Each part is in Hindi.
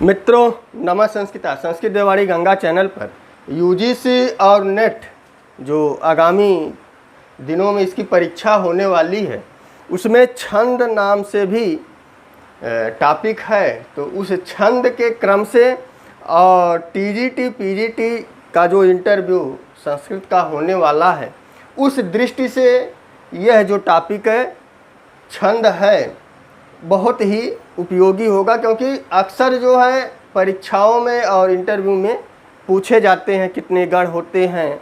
मित्रों, नमः संस्कृता संस्कृत देवाड़ी गंगा चैनल पर यूजीसी और नेट जो आगामी दिनों में इसकी परीक्षा होने वाली है, उसमें छंद नाम से भी टॉपिक है। तो उस छंद के क्रम से और टीजीटी पीजीटी का जो इंटरव्यू संस्कृत का होने वाला है, उस दृष्टि से यह जो टॉपिक है छंद है बहुत ही उपयोगी होगा, क्योंकि अक्सर जो है परीक्षाओं में और इंटरव्यू में पूछे जाते हैं कितने गण होते हैं,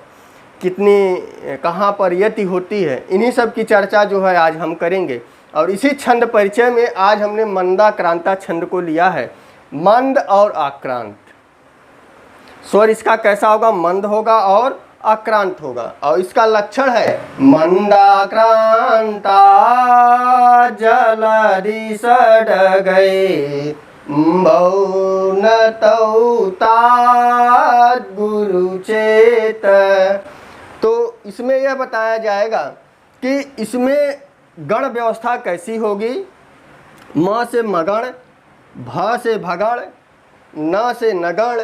कितनी कहाँ पर यति होती है। इन्हीं सब की चर्चा जो है आज हम करेंगे। और इसी छंद परिचय में आज हमने मंदाक्रांता छंद को लिया है। मंद और आक्रांत स्वर इसका कैसा होगा? मंद होगा और आक्रांत होगा। और इसका लक्षण है मंदाक्रांता जलधि सड गए मौन तात गुरु चेत। तो इसमें यह बताया जाएगा कि इसमें गण व्यवस्था कैसी होगी। म से मगण, भ से भगण, न से नगण,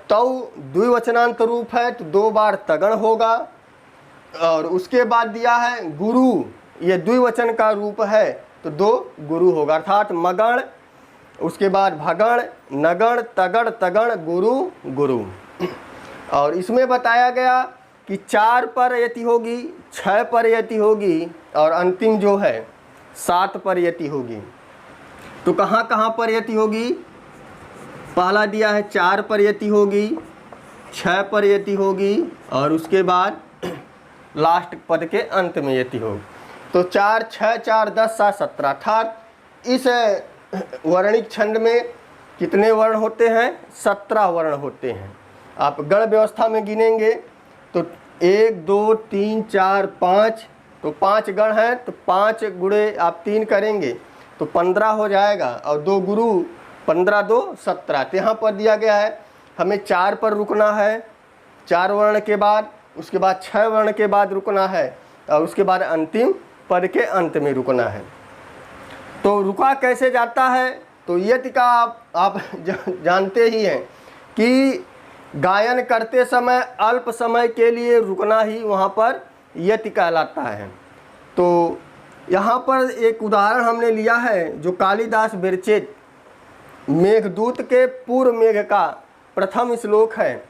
तौ द्विवचनांत रूप है तो 2 बार तगण होगा। और उसके बाद दिया है गुरु, ये द्विवचन का रूप है तो 2 गुरु होगा, अर्थात मगण, उसके बाद भगण, नगण, तगण, तगण, गुरु, गुरु। और इसमें बताया गया कि 4 पर यति होगी, 6 पर यति होगी और अंतिम जो है 7 पर यति होगी। तो कहाँ कहाँ पर यति होगी? पहला दिया है 4 पर यति होगी, 6 पर यति होगी और उसके बाद लास्ट पद के अंत में यति होगी। तो 4, 6, 4, 10, 7, 17, अर्थात इस वर्णिक छंद में कितने वर्ण होते हैं? 17 वर्ण होते हैं। आप गण व्यवस्था में गिनेंगे तो 1, 2, 3, 4, 5, तो 5 गण हैं तो 5 गुणे आप 3 करेंगे तो 15 हो जाएगा और 2 गुरु, 15, 2, 17। तो यहाँ पर दिया गया है हमें 4 पर रुकना है, 4 वर्ण के बाद, उसके बाद 6 वर्ण के बाद रुकना है और उसके बाद अंतिम पद के अंत में रुकना है। तो रुका कैसे जाता है? तो यति का आप जानते ही हैं कि गायन करते समय अल्प समय के लिए रुकना ही वहाँ पर यति कहलाता है। तो यहाँ पर एक उदाहरण हमने लिया है जो कालिदास विरचित मेघदूत के पूर्व मेघ का प्रथम श्लोक है।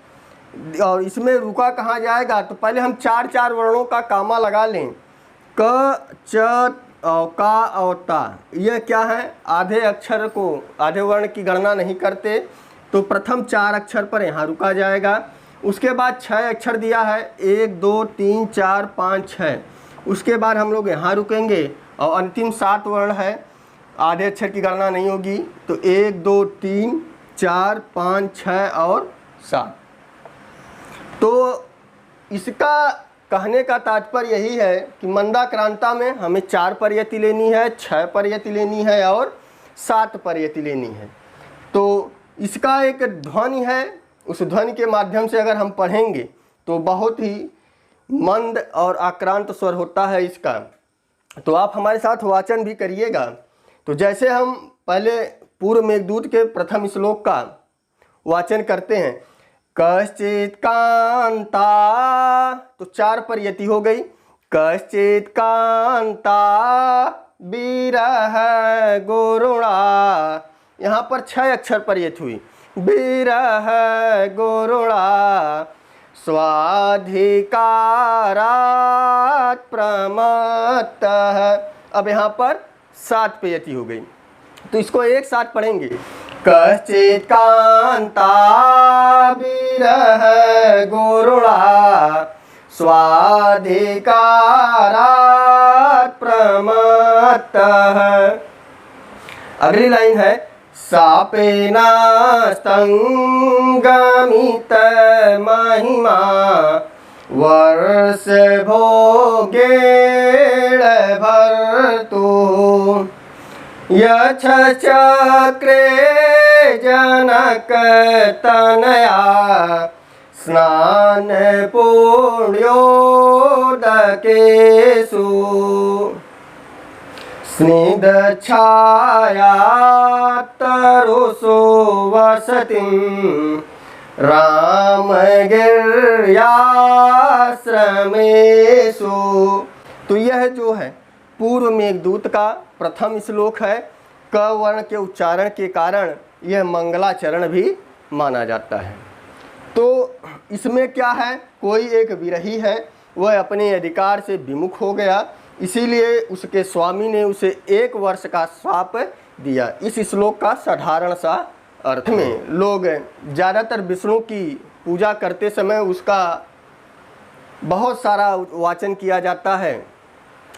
और इसमें रुका कहाँ जाएगा? तो पहले हम 4 वर्णों का कामा लगा लें। क, च, का और ता, यह क्या है? आधे अक्षर को, आधे वर्ण की गणना नहीं करते, तो प्रथम 4 अक्षर पर यहाँ रुका जाएगा। उसके बाद 6 अक्षर दिया है, 1, 2, 3, 4, 5, 6। उसके बाद हम लोग यहाँ रुकेंगे और अंतिम 7 वर्ण है, आधे अक्षर की गणना नहीं होगी, तो 1, 2, 3, 4, 5, 6 और 7। तो इसका कहने का तात्पर्य यही है कि मंदाक्रांता में हमें 4 पर यति लेनी है, 6 पर यति लेनी है और 7 पर यति लेनी है। तो इसका एक ध्वनि है, उस ध्वनि के माध्यम से अगर हम पढ़ेंगे तो बहुत ही मंद और आक्रांत स्वर होता है इसका। तो आप हमारे साथ वाचन भी करिएगा। तो जैसे हम पहले पूर्व मेघदूत के प्रथम श्लोक का वाचन करते हैं, कश्चित कांता, तो 4 पर यति हो गई। कश्चित कांता विरह गोरुणा, यहाँ पर 6 अक्षर पर यति हुई। विरह गोरुणा स्वाधिकारात् प्रमत्तः, अब यहाँ पर 7 पे यति हो गई। तो इसको एक साथ पढ़ेंगे। कश्चित कांता विरह गोरुणा स्वाधिकारात् प्रमत्तः। अगली लाइन है सापेना स्तंगमित महिमा वर्ष भोगेण भर्तु यछ चक्रे जनक तनया स्नान पुण्योदकेषु स्निग्धछाया तरुषो वसतिं रामगिर्याश्रमेषु। तो यह जो है पूर्व मेघदूत का प्रथम श्लोक है। क वर्ण के उच्चारण के कारण यह मंगलाचरण भी माना जाता है। तो इसमें क्या है, कोई एक विरही है, वह अपने अधिकार से विमुख हो गया, इसीलिए उसके स्वामी ने उसे 1 वर्ष का श्राप दिया। इस श्लोक का साधारण सा अर्थ में लोग ज़्यादातर विष्णु की पूजा करते समय उसका बहुत सारा वाचन किया जाता है,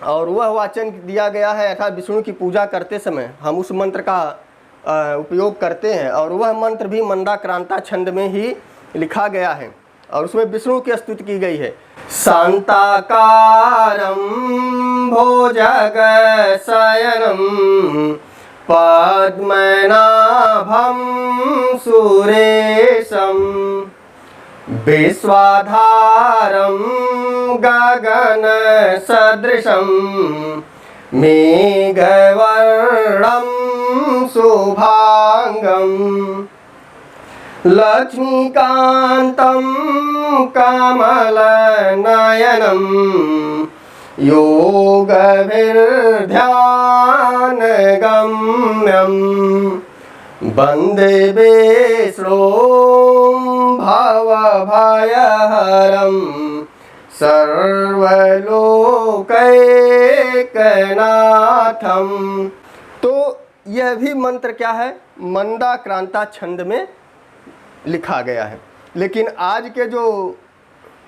और वह वाचन दिया गया है अर्थात विष्णु की पूजा करते समय हम उस मंत्र का उपयोग करते हैं, और वह मंत्र भी मंदाक्रांता छंद में ही लिखा गया है, और उसमें विष्णु की स्तुति की गई है। शांताकारं भुजगशयनं पद्मनाभं सुरेशं विश्वाधारं गगनसदृशं मेघवर्णं शुभांगं लक्ष्मीकान्तं कमलनयनं योगभिर्ध्यानगम्यं वन्दे विष्णुं भवभयहरं सर्वलोकैकनाथं। तो यह भी मंत्र क्या है, मंदाक्रांता छंद में लिखा गया है। लेकिन आज के जो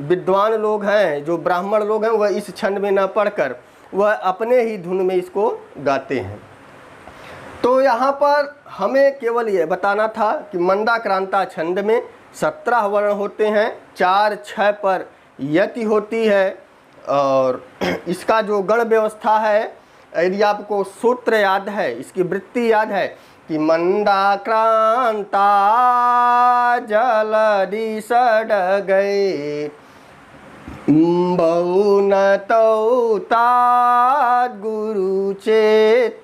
विद्वान लोग हैं, जो ब्राह्मण लोग हैं, वह इस छंद में न पढ़कर वह अपने ही धुन में इसको गाते हैं। तो यहाँ पर हमें केवल ये बताना था कि मंदाक्रांता छंद में 17 वर्ण होते हैं, 4-6 पर यति होती है, और इसका जो गण व्यवस्था है, यदि आपको सूत्र याद है, इसकी वृत्ति याद है कि मंदाक्रांता जलधि सडगै बहुनतौ तात गुरु चेत।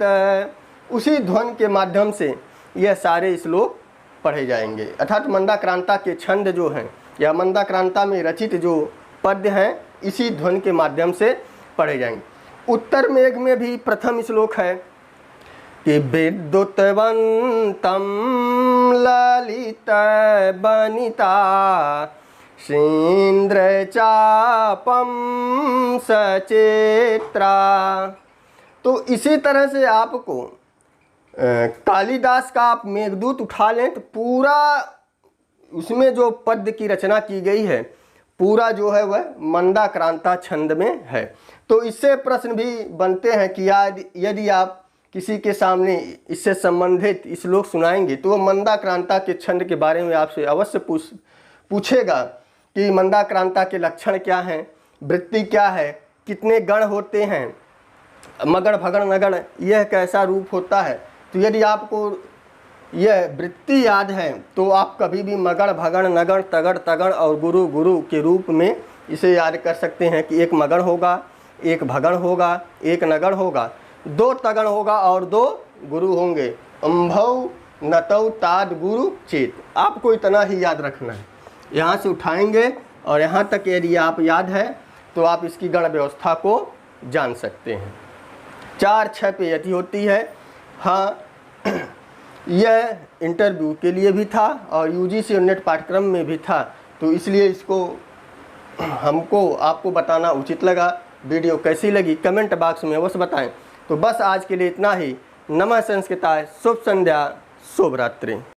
उसी ध्वन के माध्यम से यह सारे श्लोक पढ़े जाएंगे, अर्थात मंदाक्रांता के छंद जो हैं या मंदाक्रांता में रचित जो पद्य हैं, इसी ध्वन के माध्यम से पढ़े जाएंगे। उत्तर मेघ में भी प्रथम श्लोक है कि विद्युतवन्तं ललित बनिता सेन्द्र चापम सचेत्रा। तो इसी तरह से आपको कालिदास का आप मेघदूत उठा लें तो पूरा उसमें जो पद्य की रचना की गई है, पूरा जो है वह मंदाक्रांता छंद में है। तो इससे प्रश्न भी बनते हैं कि यदि आप किसी के सामने इससे संबंधित श्लोक सुनाएंगे तो वह मंदाक्रांता के छंद के बारे में आपसे अवश्य पूछेगा कि मंदाक्रांता के लक्षण क्या हैं, वृत्ति क्या है, कितने गण होते हैं, मगड़ भगड़ नगड़ यह कैसा रूप होता है। तो यदि आपको यह वृत्ति याद है तो आप कभी भी मगड़ भगड़ नगड़ तगड़ तगड़ और गुरु गुरु के रूप में इसे याद कर सकते हैं कि एक मगड़ होगा, एक भगड़ होगा, एक नगड़ होगा, 2 तगड़ होगा और 2 गुरु होंगे। अम्भव नतौ ताद गुरु चेत, आपको इतना ही याद रखना है। यहाँ से उठाएंगे और यहाँ तक यदि आप याद है तो आप इसकी गण व्यवस्था को जान सकते हैं। 4-6 पे यति होती है। हाँ, यह इंटरव्यू के लिए भी था और UGC और नेट पाठ्यक्रम में भी था, तो इसलिए इसको हमको आपको बताना उचित लगा। वीडियो कैसी लगी कमेंट बॉक्स में अवश्य बताएं। तो बस आज के लिए इतना ही। नमः संस्कृताय, शुभ संध्या, शुभ रात्रि।